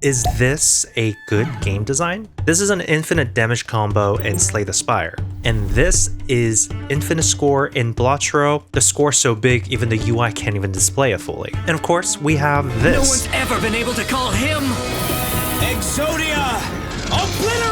Is this a good game design? This is an infinite damage combo in Slay the Spire. And this is infinite score in Balatro. The score so big, even the UI can't even display it fully. And of course, we have this. No one's ever been able to call him Exodia! Obliterate!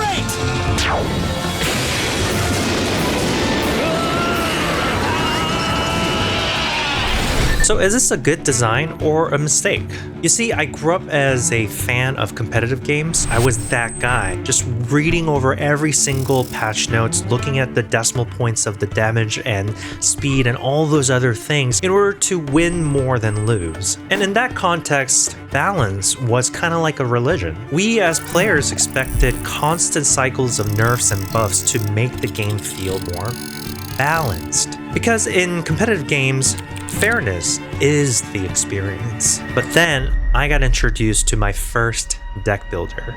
So is this a good design or a mistake? You see, I grew up as a fan of competitive games. I was that guy, just reading over every single patch notes, looking at the decimal points of the damage and speed and all those other things in order to win more than lose. And in that context, balance was kind of like a religion. We as players expected constant cycles of nerfs and buffs to make the game feel more balanced. Because in competitive games, fairness is the experience. But then I got introduced to my first deck builder,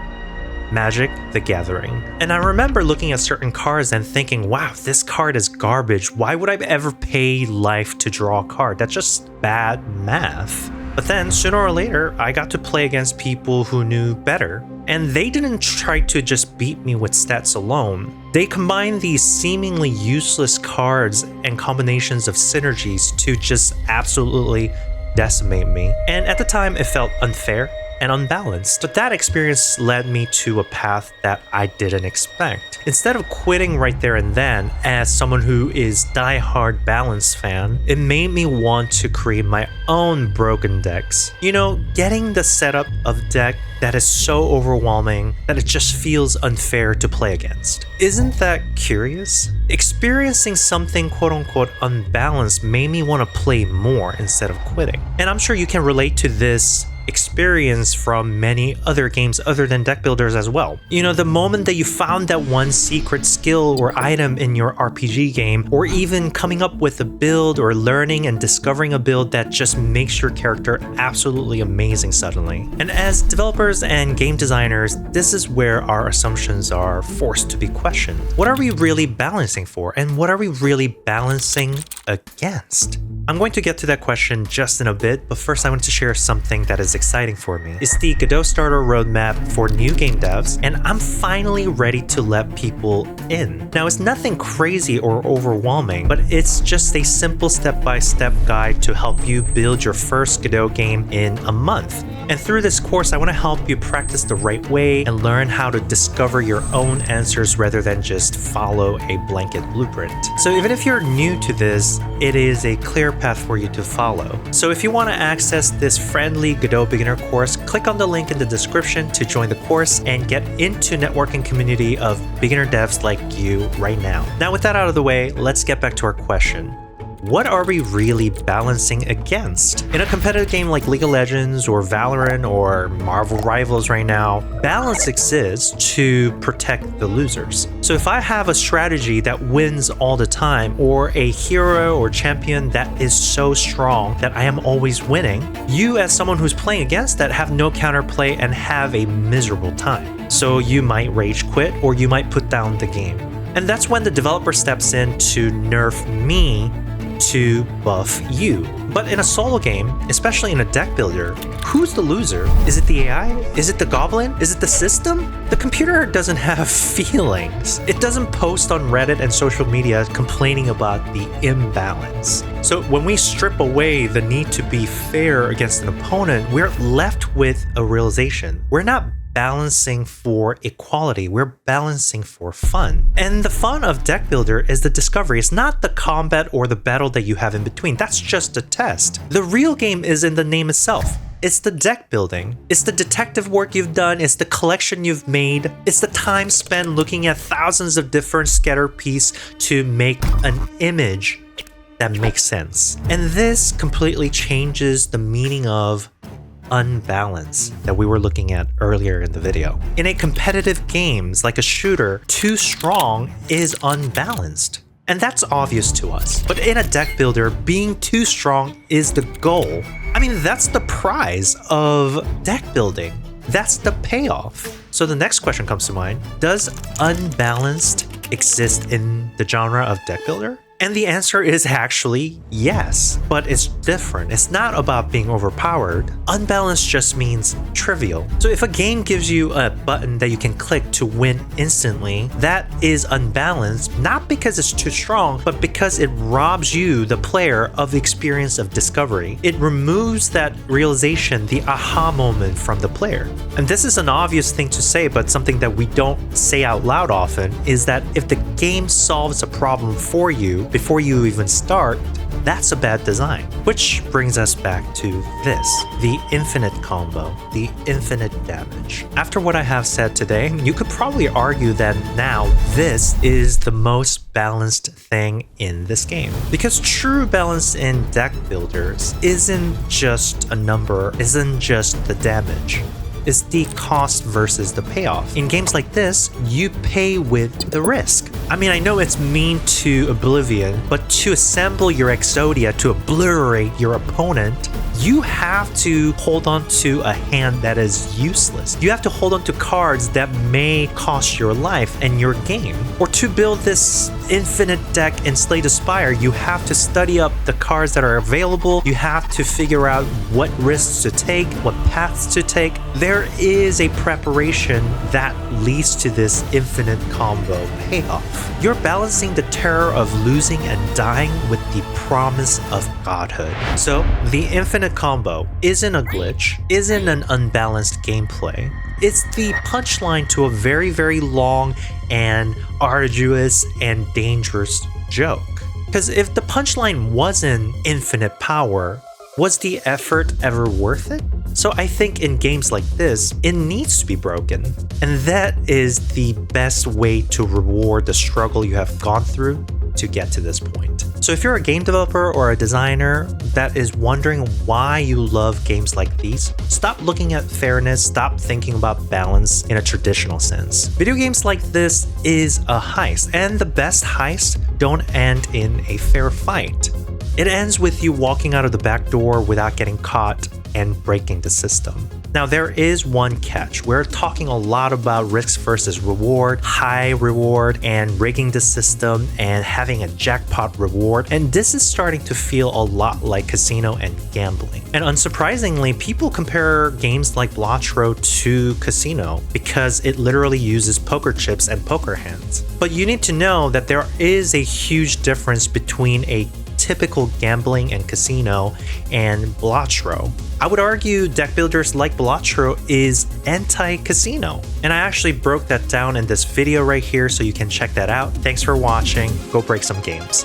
Magic the Gathering. And I remember looking at certain cards and thinking, wow, this card is garbage. Why would I ever pay life to draw a card? That's just bad math. But then sooner or later, I got to play against people who knew better. And they didn't try to just beat me with stats alone. They combined these seemingly useless cards and combinations of synergies to just absolutely decimate me. And at the time, it felt unfair and unbalanced. But that experience led me to a path that I didn't expect. Instead of quitting right there and then, as someone who is die-hard balance fan, it made me want to create my own broken decks. You know, getting the setup of deck that is so overwhelming that it just feels unfair to play against. Isn't that curious? Experiencing something quote-unquote unbalanced made me want to play more instead of quitting. And I'm sure you can relate to this experience from many other games other than deck builders as well. You know, the moment that you found that one secret skill or item in your RPG game, or even coming up with a build or learning and discovering a build that just makes your character absolutely amazing suddenly. And as developers and game designers, this is where our assumptions are forced to be questioned. What are we really balancing for? And what are we really balancing against? I'm going to get to that question just in a bit, but first I want to share something that is exciting for me. It's the Godot starter roadmap for new game devs, and I'm finally ready to let people in. Now, it's nothing crazy or overwhelming, but it's just a simple step-by-step guide to help you build your first Godot game in a month. And through this course, I want to help you practice the right way and learn how to discover your own answers rather than just follow a blanket blueprint. So even if you're new to this, it is a clear path for you to follow. So if you want to access this friendly Godot beginner course, click on the link in the description to join the course and get into networking community of beginner devs like you right now. Now with that out of the way, let's get back to our question. What are we really balancing against? In a competitive game like League of Legends or Valorant or Marvel Rivals right now, balance exists to protect the losers. So if I have a strategy that wins all the time, or a hero or champion that is so strong that I am always winning, you as someone who's playing against that have no counterplay and have a miserable time. So you might rage quit or you might put down the game. And that's when the developer steps in to nerf me to buff you. But in a solo game, especially in a deck builder, who's the loser? Is it the AI? Is it the goblin? Is it the system? The computer doesn't have feelings. It doesn't post on Reddit and social media complaining about the imbalance. So when we strip away the need to be fair against an opponent, we're left with a realization. We're not balancing for equality, we're balancing for fun. And the fun of deck builder is the discovery. It's not the combat or the battle that you have in between. That's just a test. The real game is in the name itself. It's the deck building. It's the detective work you've done. It's the collection you've made. It's the time spent looking at thousands of different scatter pieces to make an image that makes sense. And this completely changes the meaning of unbalance that we were looking at earlier in the video. In a competitive games like a shooter, too strong is unbalanced. And that's obvious to us. But in a deck builder, being too strong is the goal. I mean, that's the prize of deck building. That's the payoff. So the next question comes to mind. Does unbalanced exist in the genre of deck builder? And the answer is actually yes, but it's different. It's not about being overpowered. Unbalanced just means trivial. So if a game gives you a button that you can click to win instantly, that is unbalanced, not because it's too strong, but because it robs you, the player, of the experience of discovery. It removes that realization, the aha moment from the player. And this is an obvious thing to say, but something that we don't say out loud often is that if the game solves a problem for you before you even start, that's a bad design. Which brings us back to this, the infinite combo, the infinite damage. After what I have said today, you could probably argue that now this is the most balanced thing in this game. Because true balance in deck builders isn't just a number, isn't just the damage. Is the cost versus the payoff. In games like this, you pay with the risk. I mean, I know it's mean to Oblivion, but to assemble your Exodia to obliterate your opponent, you have to hold on to a hand that is useless. You have to hold on to cards that may cost your life and your game. Or to build this infinite deck in Slay the Spire, you have to study up the cards that are available. You have to figure out what risks to take, what paths to take. There is a preparation that leads to this infinite combo payoff. You're balancing the terror of losing and dying with the promise of godhood. So the infinite combo isn't a glitch, isn't an unbalanced gameplay. It's the punchline to a very, very long and arduous and dangerous joke. Because if the punchline wasn't infinite power, was the effort ever worth it? So I think in games like this, it needs to be broken. And that is the best way to reward the struggle you have gone through to get to this point. So if you're a game developer or a designer that is wondering why you love games like these, stop looking at fairness, stop thinking about balance in a traditional sense. Video games like this is a heist, and the best heists don't end in a fair fight. It ends with you walking out of the back door without getting caught and breaking the system. Now, there is one catch. We're talking a lot about risk versus reward, high reward, and rigging the system and having a jackpot reward. And this is starting to feel a lot like casino and gambling. And unsurprisingly, people compare games like Balatro to casino because it literally uses poker chips and poker hands. But you need to know that there is a huge difference between a typical gambling and casino and Balatro. I would argue deck builders like Balatro is anti-casino. And I actually broke that down in this video right here, so you can check that out. Thanks for watching. Go break some games.